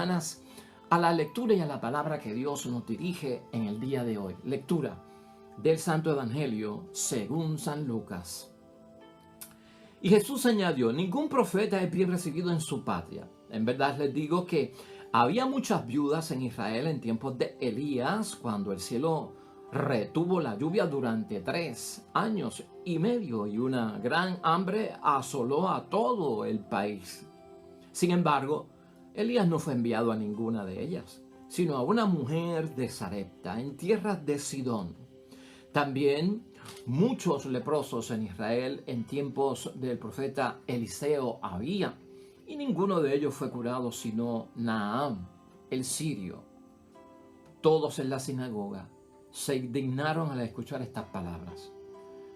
hermanas, a la lectura y a la palabra que Dios nos dirige en el día de hoy. Lectura del Santo Evangelio según San Lucas. Y Jesús añadió: ningún profeta es bien recibido en su patria. En verdad les digo que había muchas viudas en Israel en tiempos de Elías, cuando el cielo retuvo la lluvia durante 3 años y medio y una gran hambre asoló a todo el país. Sin embargo, Elías no fue enviado a ninguna de ellas, sino a una mujer de Sarepta, en tierras de Sidón. También muchos leprosos en Israel en tiempos del profeta Eliseo había, y ninguno de ellos fue curado sino Naamán, el sirio. Todos en la sinagoga se indignaron al escuchar estas palabras.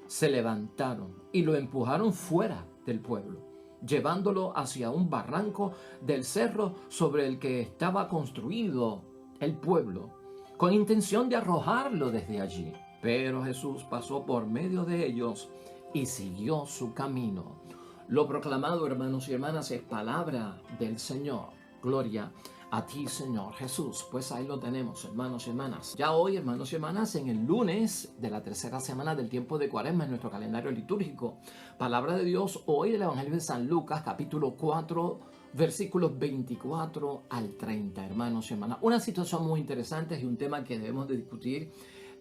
Se levantaron y lo empujaron fuera del pueblo, llevándolo hacia un barranco del cerro sobre el que estaba construido el pueblo, con intención de arrojarlo desde allí. Pero Jesús pasó por medio de ellos y siguió su camino. Lo proclamado, hermanos y hermanas, es palabra del Señor. Gloria a ti, Señor Jesús. Pues ahí lo tenemos, hermanos y hermanas. Ya hoy, hermanos y hermanas, en el lunes de la tercera semana del tiempo de Cuaresma en nuestro calendario litúrgico. Palabra de Dios hoy del Evangelio de San Lucas, capítulo 4, versículos 24 al 30, hermanos y hermanas. Una situación muy interesante y un tema que debemos de discutir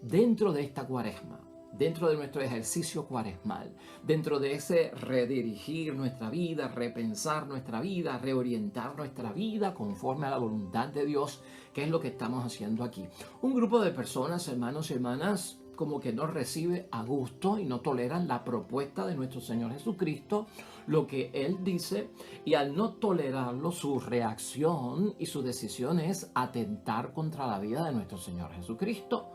dentro de esta Cuaresma, dentro de nuestro ejercicio cuaresmal, dentro de ese redirigir nuestra vida, repensar nuestra vida, reorientar nuestra vida conforme a la voluntad de Dios, que es lo que estamos haciendo aquí. Un grupo de personas, hermanos y hermanas, como que no recibe a gusto y no toleran la propuesta de nuestro Señor Jesucristo, lo que Él dice, y al no tolerarlo, su reacción y su decisión es atentar contra la vida de nuestro Señor Jesucristo.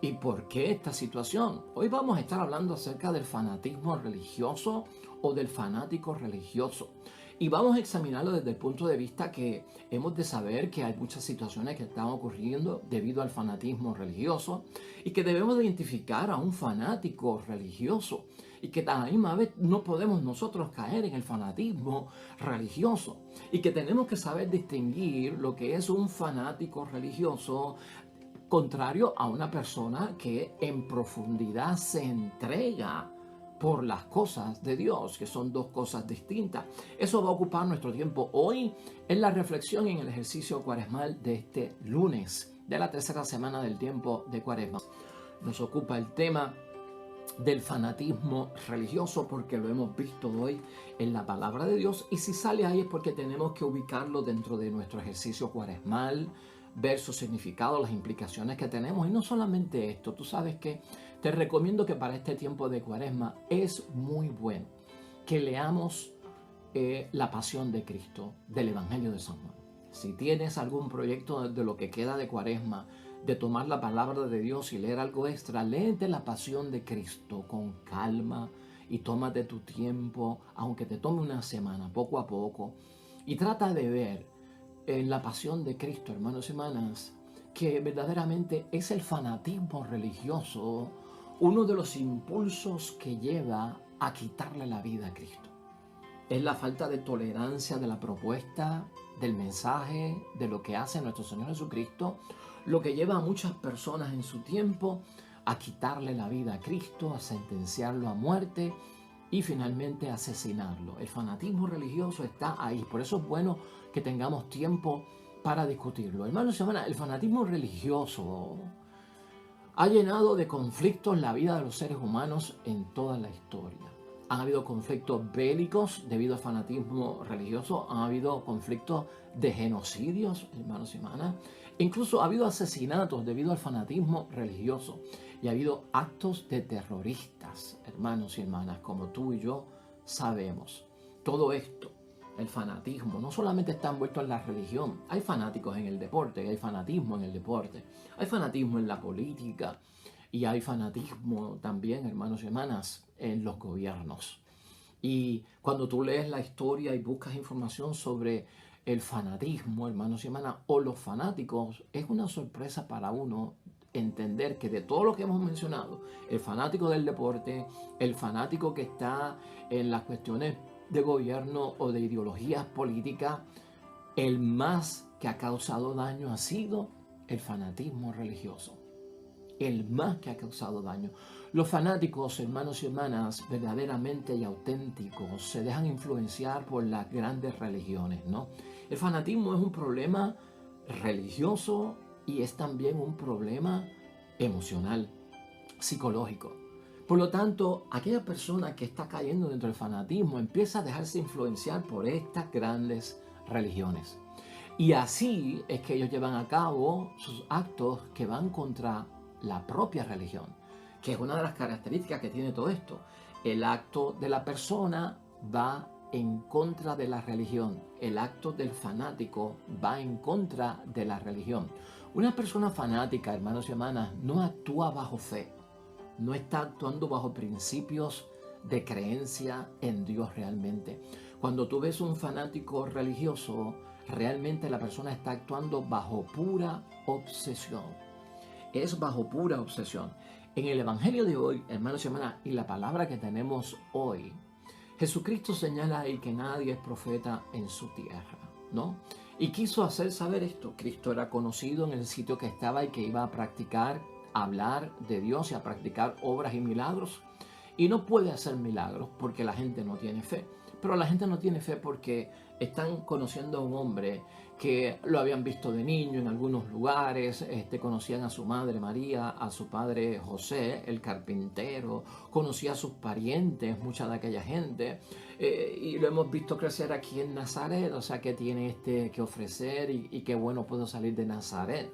¿Y por qué esta situación? Hoy vamos a estar hablando acerca del fanatismo religioso o del fanático religioso. Y vamos a examinarlo desde el punto de vista que hemos de saber que hay muchas situaciones que están ocurriendo debido al fanatismo religioso y que debemos de identificar a un fanático religioso y que a la misma vez no podemos nosotros caer en el fanatismo religioso y que tenemos que saber distinguir lo que es un fanático religioso contrario a una persona que en profundidad se entrega por las cosas de Dios, que son dos cosas distintas. Eso va a ocupar nuestro tiempo hoy en la reflexión y en el ejercicio cuaresmal de este lunes, de la tercera semana del tiempo de Cuaresma. Nos ocupa el tema del fanatismo religioso porque lo hemos visto hoy en la palabra de Dios, y si sale ahí es porque tenemos que ubicarlo dentro de nuestro ejercicio cuaresmal, ver su significado, las implicaciones que tenemos. Y no solamente esto, tú sabes que te recomiendo que para este tiempo de Cuaresma es muy bueno que leamos la pasión de Cristo del Evangelio de San Juan. Si tienes algún proyecto de lo que queda de Cuaresma, de tomar la palabra de Dios y leer algo extra, léete la pasión de Cristo con calma y tómate tu tiempo, aunque te tome una semana, poco a poco, y trata de ver en la pasión de Cristo, hermanos y hermanas, que verdaderamente es el fanatismo religioso uno de los impulsos que lleva a quitarle la vida a Cristo. Es la falta de tolerancia de la propuesta, del mensaje, de lo que hace nuestro Señor Jesucristo, lo que lleva a muchas personas en su tiempo a quitarle la vida a Cristo, a sentenciarlo a muerte y finalmente asesinarlo. El fanatismo religioso está ahí. Por eso es bueno que tengamos tiempo para discutirlo. Hermanos y hermanas, el fanatismo religioso ha llenado de conflictos la vida de los seres humanos en toda la historia. Han habido conflictos bélicos debido al fanatismo religioso, han habido conflictos de genocidios, hermanos y hermanas. Incluso ha habido asesinatos debido al fanatismo religioso y ha habido actos de terroristas, hermanos y hermanas, como tú y yo sabemos. Todo esto, el fanatismo, no solamente está envuelto en la religión. Hay fanáticos en el deporte, hay fanatismo en el deporte, hay fanatismo en la política y hay fanatismo también, hermanos y hermanas, en los gobiernos. Y cuando tú lees la historia y buscas información sobre el fanatismo, hermanos y hermanas, o los fanáticos, es una sorpresa para uno entender que de todo lo que hemos mencionado, el fanático del deporte, el fanático que está en las cuestiones de gobierno o de ideologías políticas, el más que ha causado daño ha sido el fanatismo religioso. El más que ha causado daño. Los fanáticos, hermanos y hermanas, verdaderamente y auténticos, se dejan influenciar por las grandes religiones, ¿no? El fanatismo es un problema religioso y es también un problema emocional, psicológico. Por lo tanto, aquella persona que está cayendo dentro del fanatismo empieza a dejarse influenciar por estas grandes religiones. Y así es que ellos llevan a cabo sus actos que van contra la propia religión, que es una de las características que tiene todo esto. El acto de la persona va en contra de la religión. El acto del fanático va en contra de la religión. Una persona fanática, hermanos y hermanas, no actúa bajo fe. No está actuando bajo principios de creencia en Dios realmente. Cuando tú ves un fanático religioso, realmente la persona está actuando bajo pura obsesión. Es bajo pura obsesión. En el Evangelio de hoy, hermanos y hermanas, y la palabra que tenemos hoy, Jesucristo señala ahí que nadie es profeta en su tierra, ¿no? Y quiso hacer saber esto. Cristo era conocido en el sitio que estaba y que iba a practicar, a hablar de Dios y a practicar obras y milagros. Y no puede hacer milagros porque la gente no tiene fe. Pero la gente no tiene fe porque están conociendo a un hombre que lo habían visto de niño en algunos lugares, conocían a su madre María, a su padre José, el carpintero, conocía a sus parientes, mucha de aquella gente, y lo hemos visto crecer aquí en Nazaret, o sea que tiene que ofrecer y qué bueno puedo salir de Nazaret.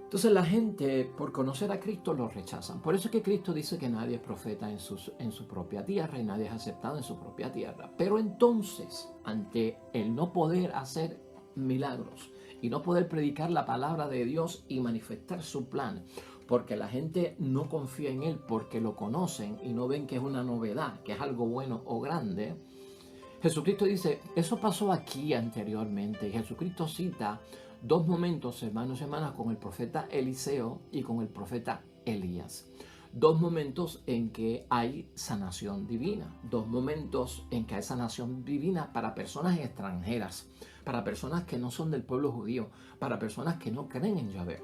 Entonces la gente, por conocer a Cristo, lo rechazan. Por eso es que Cristo dice que nadie es profeta en su propia tierra y nadie es aceptado en su propia tierra. Pero entonces, ante el no poder hacer milagros y no poder predicar la palabra de Dios y manifestar su plan, porque la gente no confía en Él, porque lo conocen y no ven que es una novedad, que es algo bueno o grande, Jesucristo dice, eso pasó aquí anteriormente. Y Jesucristo cita dos momentos, hermanos y hermanas, con el profeta Eliseo y con el profeta Elías. Dos momentos en que hay sanación divina. Dos momentos en que hay sanación divina para personas extranjeras, para personas que no son del pueblo judío, para personas que no creen en Yahvé.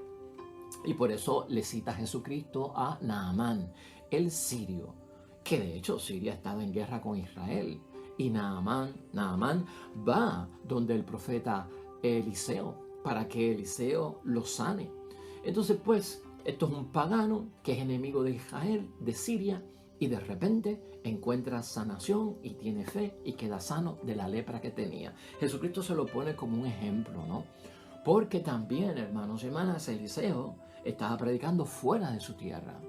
Y por eso le cita Jesucristo a Naamán, el sirio, que de hecho Siria estaba en guerra con Israel. Y Naamán va donde el profeta Eliseo para que Eliseo lo sane. Entonces pues, esto es un pagano que es enemigo de Israel, de Siria, y de repente encuentra sanación y tiene fe y queda sano de la lepra que tenía. Jesucristo se lo pone como un ejemplo, ¿no? Porque también, hermanos y hermanas, Eliseo estaba predicando fuera de su tierra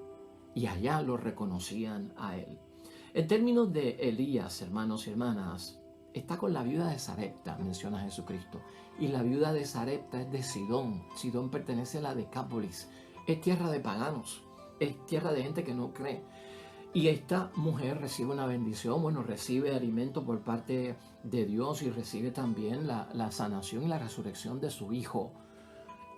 y allá lo reconocían a él. En términos de Elías, hermanos y hermanas, está con la viuda de Sarepta, menciona Jesucristo. Y la viuda de Sarepta es de Sidón. Sidón pertenece a la Decápolis. Es tierra de paganos. Es tierra de gente que no cree. Y esta mujer recibe una bendición, bueno, recibe alimento por parte de Dios y recibe también la sanación y la resurrección de su hijo.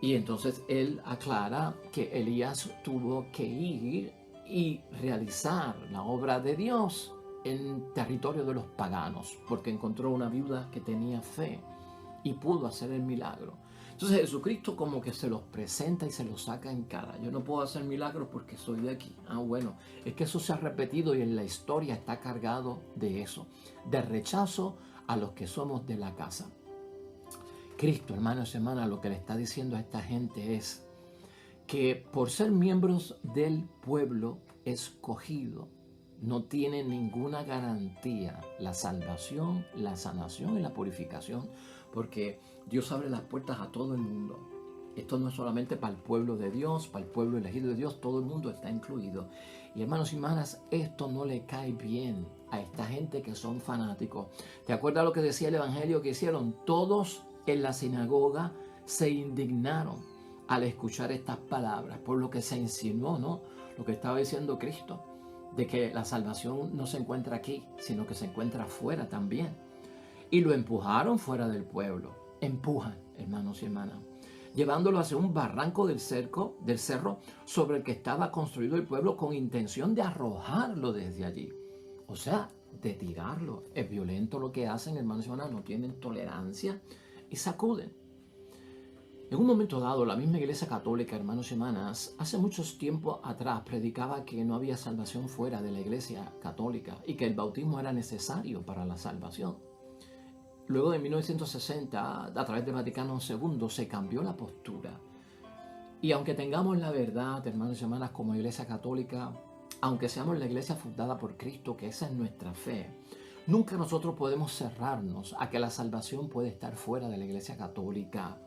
Y entonces él aclara que Elías tuvo que ir y realizar la obra de Dios en territorio de los paganos, porque encontró una viuda que tenía fe y pudo hacer el milagro. Entonces Jesucristo como que se los presenta y se los saca en cara. Yo no puedo hacer milagros porque soy de aquí. Bueno, es que eso se ha repetido y en la historia está cargado de eso, de rechazo a los que somos de la casa. Cristo, hermanos y hermanas, lo que le está diciendo a esta gente es que por ser miembros del pueblo escogido, no tiene ninguna garantía la salvación, la sanación y la purificación, porque Dios abre las puertas a todo el mundo. Esto no es solamente para el pueblo de Dios, para el pueblo elegido de Dios, todo el mundo está incluido. Y hermanos y hermanas, esto no le cae bien a esta gente que son fanáticos. ¿Te acuerdas lo que decía el Evangelio que hicieron? Todos en la sinagoga se indignaron al escuchar estas palabras, por lo que se insinuó, ¿no? Lo que estaba diciendo Cristo, de que la salvación no se encuentra aquí, sino que se encuentra afuera también. Y lo empujaron fuera del pueblo. Empujan, hermanos y hermanas, llevándolo hacia un barranco del cerro sobre el que estaba construido el pueblo con intención de arrojarlo desde allí. O sea, de tirarlo. Es violento lo que hacen, hermanos y hermanas, no tienen tolerancia. y sacuden. En un momento dado, la misma Iglesia Católica, hermanos y hermanas, hace muchos tiempos atrás predicaba que no había salvación fuera de la Iglesia Católica y que el bautismo era necesario para la salvación. Luego de 1960, a través del Vaticano II, se cambió la postura. Y aunque tengamos la verdad, hermanos y hermanas, como Iglesia Católica, aunque seamos la iglesia fundada por Cristo, que esa es nuestra fe, nunca nosotros podemos cerrarnos a que la salvación puede estar fuera de la Iglesia Católica,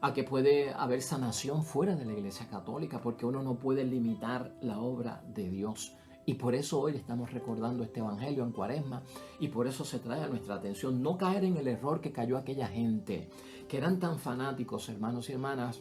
a que puede haber sanación fuera de la Iglesia Católica, porque uno no puede limitar la obra de Dios. Y por eso hoy le estamos recordando este evangelio en Cuaresma, y por eso se trae a nuestra atención no caer en el error que cayó aquella gente, que eran tan fanáticos, hermanos y hermanas,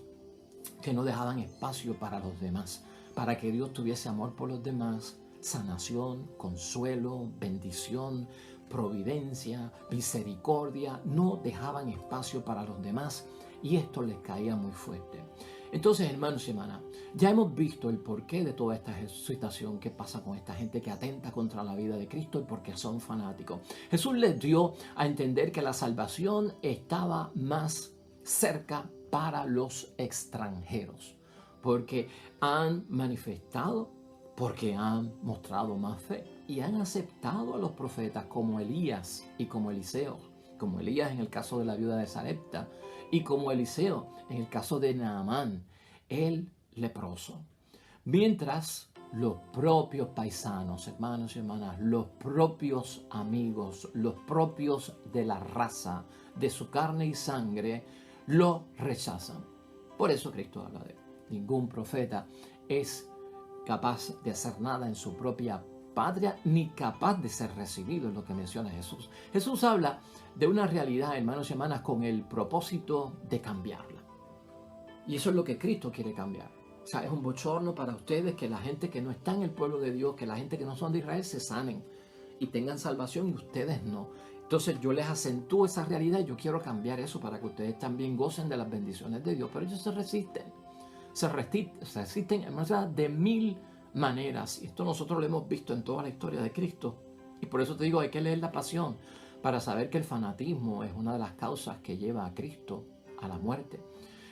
que no dejaban espacio para los demás, para que Dios tuviese amor por los demás, sanación, consuelo, bendición, providencia, misericordia. No dejaban espacio para los demás y esto les caía muy fuerte. Entonces, hermanos y hermanas, ya hemos visto el porqué de toda esta situación que pasa con esta gente que atenta contra la vida de Cristo y porque son fanáticos. Jesús les dio a entender que la salvación estaba más cerca para los extranjeros, porque han manifestado, porque han mostrado más fe y han aceptado a los profetas como Elías y como Eliseo, como Elías en el caso de la viuda de Sarepta y como Eliseo en el caso de Naamán, el leproso. Mientras los propios paisanos, hermanos y hermanas, los propios amigos, los propios de la raza, de su carne y sangre, lo rechazan. Por eso Cristo habla de él. Ningún profeta es capaz de hacer nada en su propia patria, ni capaz de ser recibido, es lo que menciona Jesús. Jesús habla de una realidad, hermanos y hermanas, con el propósito de cambiarla. Y eso es lo que Cristo quiere cambiar. O sea, es un bochorno para ustedes que la gente que no está en el pueblo de Dios, que la gente que no son de Israel se sanen y tengan salvación y ustedes no. Entonces yo les acentúo esa realidad y yo quiero cambiar eso para que ustedes también gocen de las bendiciones de Dios. Pero ellos se resisten. Se resisten hermanos, de mil maneras. Y esto nosotros lo hemos visto en toda la historia de Cristo. Y por eso te digo, hay que leer la Pasión para saber que el fanatismo es una de las causas que lleva a Cristo a la muerte.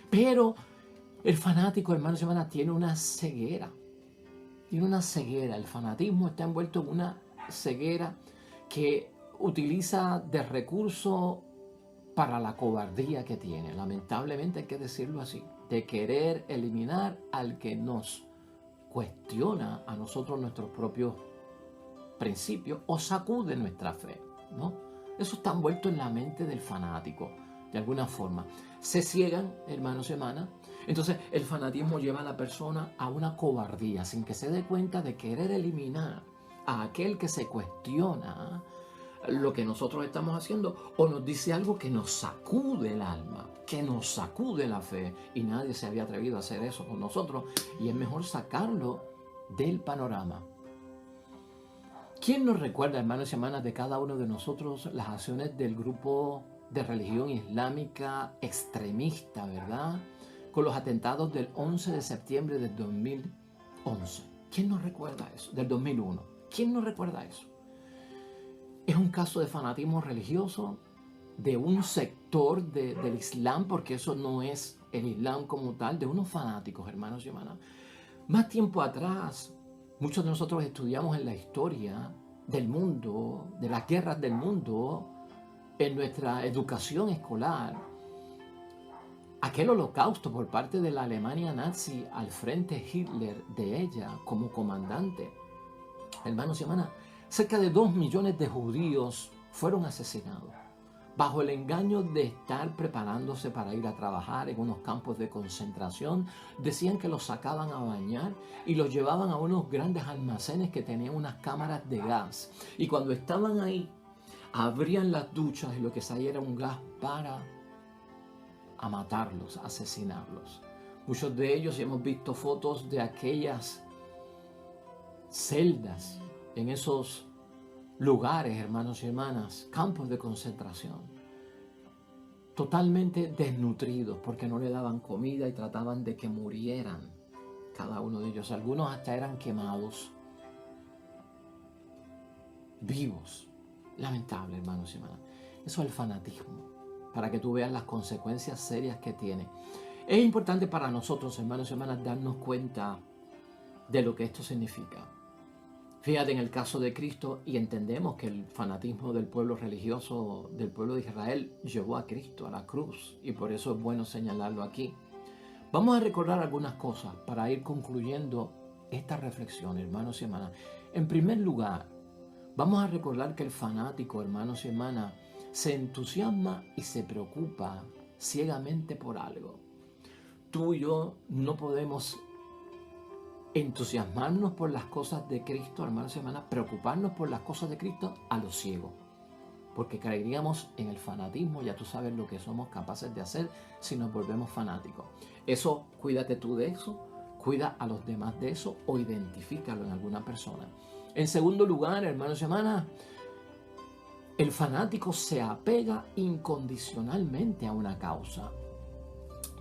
Pero el fanático, hermanos y hermanas, tiene una ceguera. Tiene una ceguera. El fanatismo está envuelto en una ceguera que utiliza de recurso para la cobardía que tiene. Lamentablemente hay que decirlo así. De querer eliminar al que nos cuestiona a nosotros nuestros propios principios o sacude nuestra fe, ¿no? Eso está envuelto en la mente del fanático, de alguna forma. Se ciegan, hermanos y hermanas. Entonces el fanatismo lleva a la persona a una cobardía, sin que se dé cuenta de querer eliminar a aquel que se cuestiona lo que nosotros estamos haciendo o nos dice algo que nos sacude el alma, que nos sacude la fe, y nadie se había atrevido a hacer eso con nosotros, y es mejor sacarlo del panorama. ¿Quién nos recuerda, hermanos y hermanas, de cada uno de nosotros las acciones del grupo de religión islámica extremista, verdad? Con los atentados del 11 de septiembre del 2011. ¿Quién nos recuerda eso? Del 2001. ¿Quién nos recuerda eso? Es un caso de fanatismo religioso de un sector del Islam, porque eso no es el Islam como tal, de unos fanáticos, hermanos y hermanas. Más tiempo atrás, muchos de nosotros estudiamos en la historia del mundo, de las guerras del mundo, en nuestra educación escolar, aquel holocausto por parte de la Alemania nazi al frente Hitler de ella como comandante. Hermanos y hermanas, cerca de 2 millones de judíos fueron asesinados bajo el engaño de estar preparándose para ir a trabajar en unos campos de concentración. Decían que los sacaban a bañar y los llevaban a unos grandes almacenes que tenían unas cámaras de gas. Y cuando estaban ahí, abrían las duchas y lo que salía era un gas para matarlos, asesinarlos. Muchos de ellos hemos visto fotos de aquellas celdas en esos lugares, hermanos y hermanas, campos de concentración, totalmente desnutridos porque no le daban comida y trataban de que murieran cada uno de ellos. Algunos hasta eran quemados vivos. Lamentable, hermanos y hermanas. Eso es el fanatismo. para que tú veas las consecuencias serias que tiene. Es importante para nosotros, hermanos y hermanas, darnos cuenta de lo que esto significa. Fíjate en el caso de Cristo y entendemos que el fanatismo del pueblo religioso, del pueblo de Israel, llevó a Cristo a la cruz y por eso es bueno señalarlo aquí. Vamos a recordar algunas cosas para ir concluyendo esta reflexión, hermanos y hermanas. En primer lugar, vamos a recordar que el fanático, hermanos y hermanas, se entusiasma y se preocupa ciegamente por algo. Tú y yo no podemos entusiasmarnos por las cosas de Cristo, hermanos y hermanas, preocuparnos por las cosas de Cristo a lo ciego. Porque caeríamos en el fanatismo, ya tú sabes lo que somos capaces de hacer si nos volvemos fanáticos. Eso, cuídate tú de eso, cuida a los demás de eso o identifícalo en alguna persona. En segundo lugar, hermanos y hermanas, el fanático se apega incondicionalmente a una causa.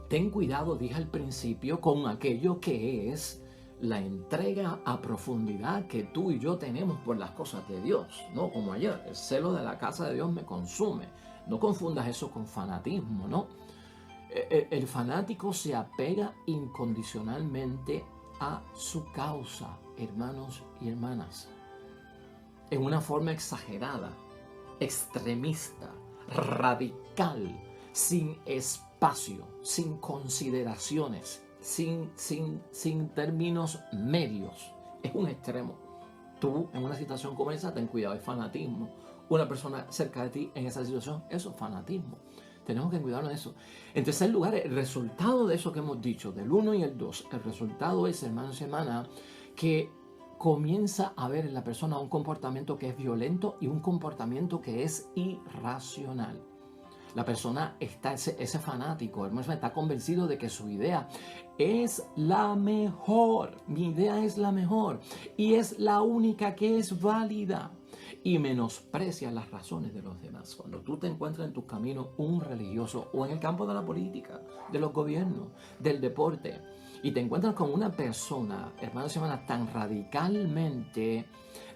Ten cuidado, dije al principio, con aquello que es la entrega a profundidad que tú y yo tenemos por las cosas de Dios, ¿no? Como ayer, el celo de la casa de Dios me consume. No confundas eso con fanatismo, ¿no? El fanático se apega incondicionalmente a su causa, hermanos y hermanas, en una forma exagerada, extremista, radical, sin espacio, sin consideraciones, sin términos medios. Es un extremo. Tú en una situación como esa, ten cuidado, es fanatismo. Una persona cerca de ti en esa situación, eso es fanatismo. Tenemos que cuidarnos de eso. En tercer lugar, el resultado de eso que hemos dicho, del 1 y el 2, el resultado es, hermanos y hermanas, que comienza a ver en la persona un comportamiento que es violento y un comportamiento que es irracional. La persona está, ese fanático, hermano, está convencido de que su idea es la mejor. Mi idea es la mejor y es la única que es válida. Y menosprecia las razones de los demás. Cuando tú te encuentras en tu camino un religioso o en el campo de la política, de los gobiernos, del deporte, y te encuentras con una persona, hermanos y hermanas, tan radicalmente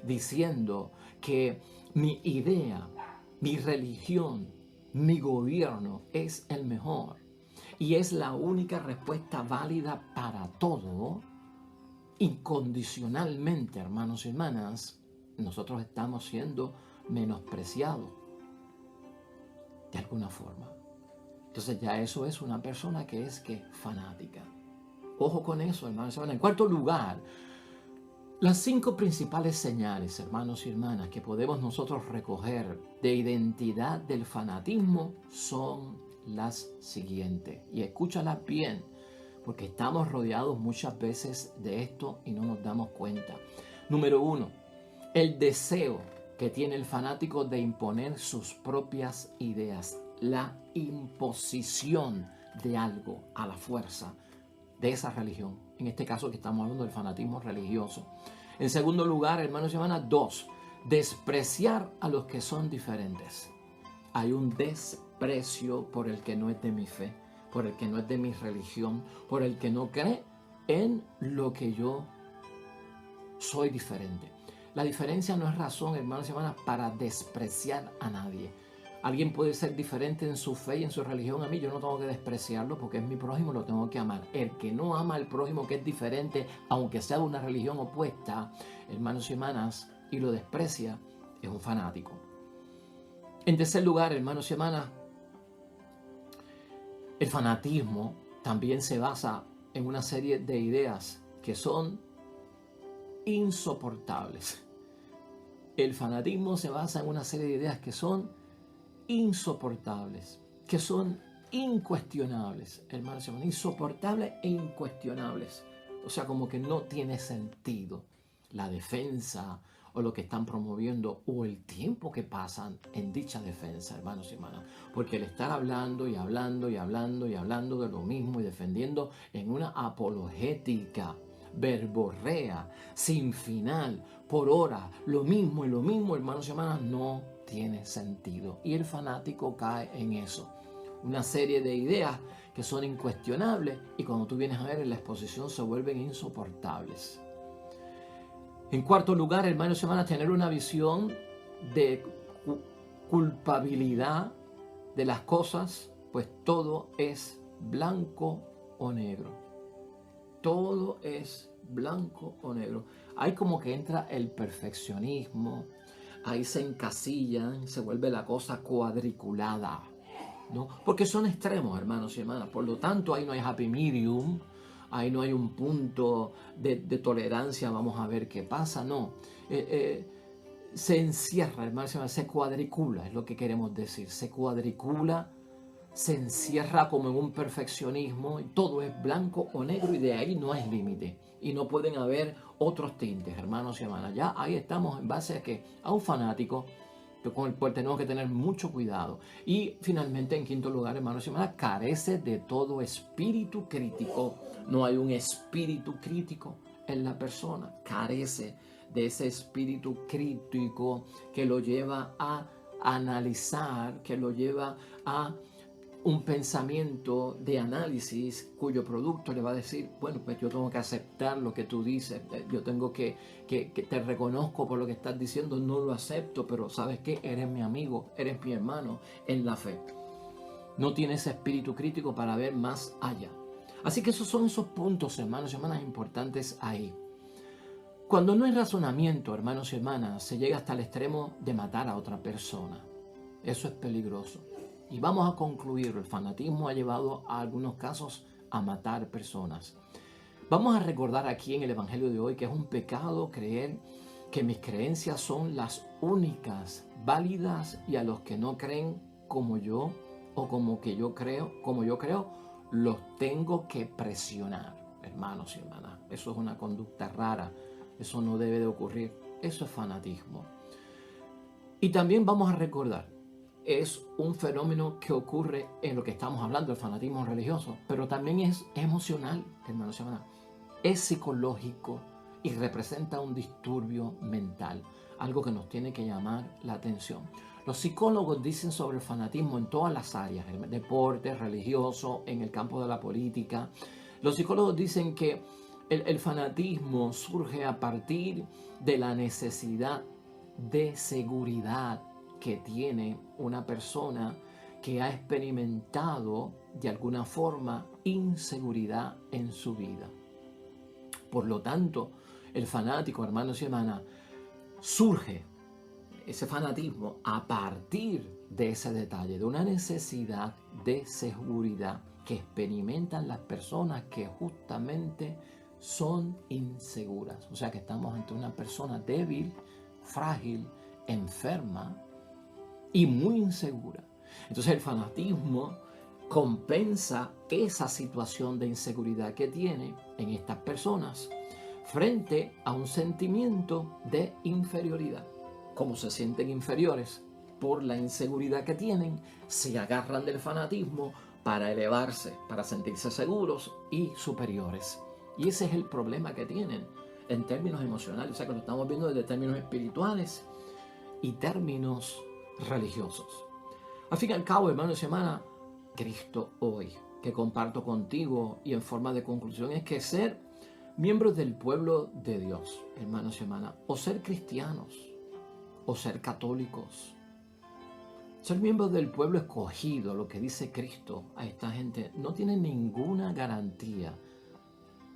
diciendo que mi idea, mi religión, mi gobierno es el mejor y es la única respuesta válida para todo, incondicionalmente, hermanos y hermanas, nosotros estamos siendo menospreciados de alguna forma. Entonces ya eso es una persona que es fanática. Ojo con eso, hermanos y hermanas. En cuarto lugar, las 5 principales señales, hermanos y hermanas, que podemos nosotros recoger de identidad del fanatismo son las siguientes. Y escúchalas bien, porque estamos rodeados muchas veces de esto y no nos damos cuenta. Número 1, el deseo que tiene el fanático de imponer sus propias ideas. La imposición de algo a la fuerza de esa religión. En este caso que estamos hablando del fanatismo religioso. En segundo lugar, hermanos y hermanas, 2, despreciar a los que son diferentes. Hay un desprecio por el que no es de mi fe, por el que no es de mi religión, por el que no cree en lo que yo soy diferente. La diferencia no es razón, hermanos y hermanas, para despreciar a nadie. Alguien puede ser diferente en su fe y en su religión. A mí yo no tengo que despreciarlo porque es mi prójimo, lo tengo que amar. El que no ama al prójimo que es diferente, aunque sea de una religión opuesta, hermanos y hermanas, y lo desprecia, es un fanático. En tercer lugar, hermanos y hermanas, el fanatismo también se basa en una serie de ideas que son insoportables. El fanatismo se basa en una serie de ideas que son insoportables, que son incuestionables, hermanos y hermanas, insoportables e incuestionables. O sea, como que no tiene sentido la defensa o lo que están promoviendo o el tiempo que pasan en dicha defensa, hermanos y hermanas. Porque el estar hablando y hablando y hablando y hablando de lo mismo y defendiendo en una apologética verborrea, sin final, por hora, lo mismo y lo mismo, hermanos y hermanas, no tiene sentido. Y el fanático cae en eso. Una serie de ideas que son incuestionables y cuando tú vienes a ver en la exposición se vuelven insoportables. En cuarto lugar, hermanos y hermanas, tener una visión de culpabilidad de las cosas, pues todo es blanco o negro. Todo es blanco o negro. Hay como que entra el perfeccionismo, ahí se encasillan, se vuelve la cosa cuadriculada, ¿no? Porque son extremos, hermanos y hermanas. Por lo tanto, ahí no hay happy medium, ahí no hay un punto de tolerancia, vamos a ver qué pasa, no. Se encierra, hermanos y hermanas, se cuadricula, es lo que queremos decir. Se cuadricula, se encierra como en un perfeccionismo, y todo es blanco o negro y de ahí no hay límite. Y no pueden haber otros tintes, hermanos y hermanas. Ya ahí estamos en base a que a un fanático con el cual tenemos que tener mucho cuidado. Y finalmente, en quinto lugar, hermanos y hermanas, carece de todo espíritu crítico. No hay un espíritu crítico en la persona. Carece de ese espíritu crítico que lo lleva a analizar, que lo lleva a un pensamiento de análisis cuyo producto le va a decir, bueno, pues yo tengo que aceptar lo que tú dices, yo tengo que te reconozco por lo que estás diciendo, no lo acepto, pero ¿sabes qué? Eres mi amigo, eres mi hermano en la fe. No tiene ese espíritu crítico para ver más allá. Así que esos son esos puntos, hermanos y hermanas, importantes ahí. Cuando no hay razonamiento, hermanos y hermanas, se llega hasta el extremo de matar a otra persona. Eso es peligroso. Y vamos a concluir, el fanatismo ha llevado a algunos casos a matar personas. Vamos a recordar aquí en el Evangelio de hoy que es un pecado creer que mis creencias son las únicas válidas y a los que no creen como yo o como yo creo, los tengo que presionar, hermanos y hermanas. Eso es una conducta rara, eso no debe de ocurrir, eso es fanatismo. Y también vamos a recordar, es un fenómeno que ocurre en lo que estamos hablando, el fanatismo religioso, pero también es emocional, hermanos y hermanas. Es psicológico y representa un disturbio mental, algo que nos tiene que llamar la atención. Los psicólogos dicen sobre el fanatismo en todas las áreas, el deporte, religioso, en el campo de la política. Los psicólogos dicen que el fanatismo surge a partir de la necesidad de seguridad que tiene una persona que ha experimentado de alguna forma inseguridad en su vida. Por lo tanto, el fanático, hermanos y hermanas, surge ese fanatismo a partir de ese detalle, de una necesidad de seguridad que experimentan las personas que justamente son inseguras. O sea que estamos ante una persona débil, frágil, enferma y muy insegura. Entonces el fanatismo compensa esa situación de inseguridad que tiene en estas personas frente a un sentimiento de inferioridad. Como se sienten inferiores por la inseguridad que tienen, se agarran del fanatismo para elevarse, para sentirse seguros y superiores. Y ese es el problema que tienen en términos emocionales. O sea que lo estamos viendo desde términos espirituales y términos religiosos. Al fin y al cabo, hermanos y hermanas, Cristo hoy, que comparto contigo y en forma de conclusión, es que ser miembros del pueblo de Dios, hermanos y hermanas, o ser cristianos, o ser católicos, ser miembros del pueblo escogido, lo que dice Cristo a esta gente, no tiene ninguna garantía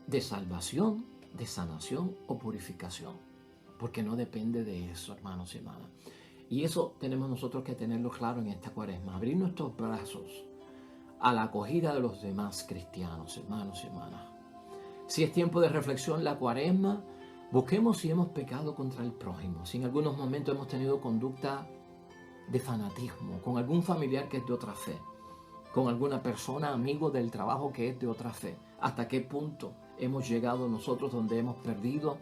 de salvación, de sanación o purificación, porque no depende de eso, hermanos y hermanas. Y eso tenemos nosotros que tenerlo claro en esta cuaresma, abrir nuestros brazos a la acogida de los demás cristianos, hermanos y hermanas. Si es tiempo de reflexión la cuaresma, busquemos si hemos pecado contra el prójimo, si en algunos momentos hemos tenido conducta de fanatismo, con algún familiar que es de otra fe, con alguna persona, amigo del trabajo que es de otra fe. ¿Hasta qué punto hemos llegado nosotros donde hemos perdido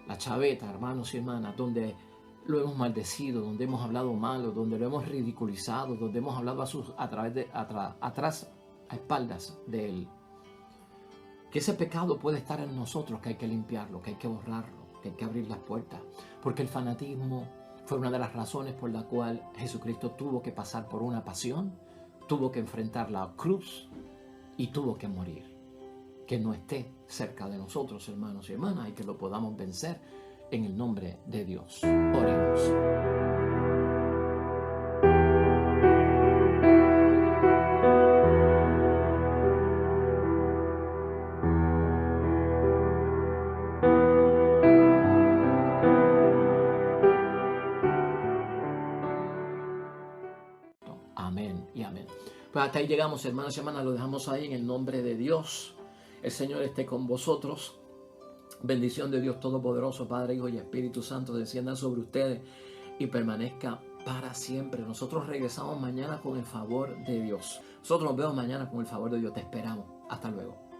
la chaveta, hermanos y hermanas, donde lo hemos maldecido, donde hemos hablado malo, donde lo hemos ridiculizado, donde hemos hablado atrás, a espaldas de él? Que ese pecado puede estar en nosotros, que hay que limpiarlo, que hay que borrarlo, que hay que abrir las puertas. Porque el fanatismo fue una de las razones por la cual Jesucristo tuvo que pasar por una pasión, tuvo que enfrentar la cruz y tuvo que morir. Que no esté cerca de nosotros, hermanos y hermanas, y que lo podamos vencer en el nombre de Dios. Oremos. Amén y amén. Pues hasta ahí llegamos, hermanos y hermanas. Lo dejamos ahí en el nombre de Dios. El Señor esté con vosotros. Bendición de Dios Todopoderoso, Padre, Hijo y Espíritu Santo, descienda sobre ustedes y permanezca para siempre. Nosotros regresamos mañana con el favor de Dios. Nosotros nos vemos mañana con el favor de Dios. Te esperamos. Hasta luego.